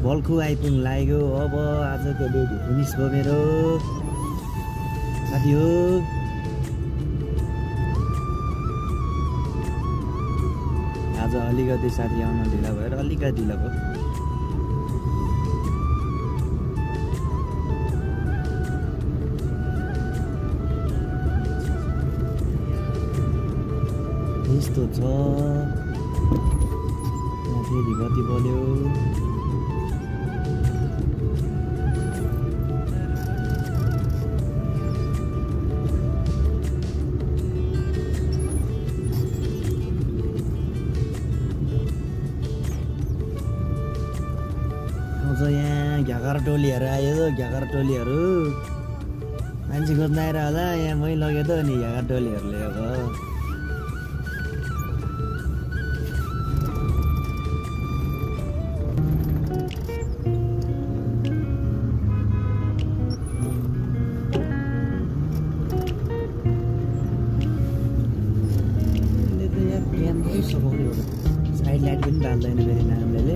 बल्खु आइपुग्नु लाग्यो। अब आजको ड्युटी फिनिस भयो मेरो साथी हो। आज अलिकति साथी आउन ढिला भएर अलिकति ढिला भयो। यस्तो छ। यहाँ फेरि बत्ती बल्यो। यहाँ घ्याकर टोलीहरू आयो। घ्याकर टोलीहरू मान्छे खोज्न आएर होला। यहाँ मै लग्यो त नि घ्याकर टोलीहरूले अब साइड लाइट पनि बाल्दैन फेरि नामले।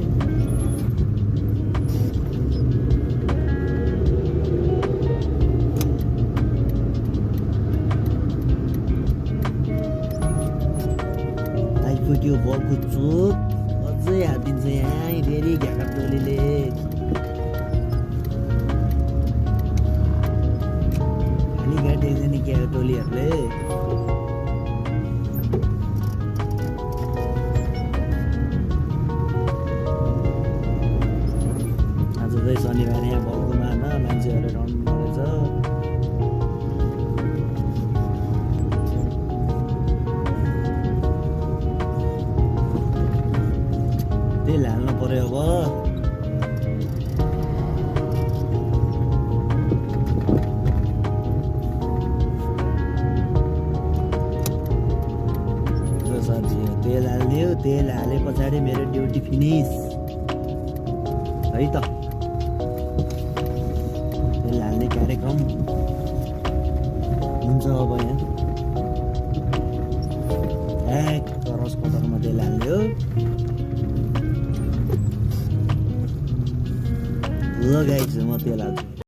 आइपुग्यो बलको चोक। अझै हालिदिन्छ यहाँ फेरि घ्याकर टोलीले। खाली काटेको नि घ्याकर टोलीहरूले। शनिबार यहाँ बल्कुमा मान्छेहरू रमाउनु रहेछ। तेल हाल्नु पर्यो अब। साथी तेल हालिदियो। तेल हाले पछाडि मेरो ड्युटी फिनिस है त। तेल हाल्ने कार्यक्रम हुन्छ अब। यहाँ करस कटरमा तेल हाल्यो। ल गाइस म तेल हाल्छु।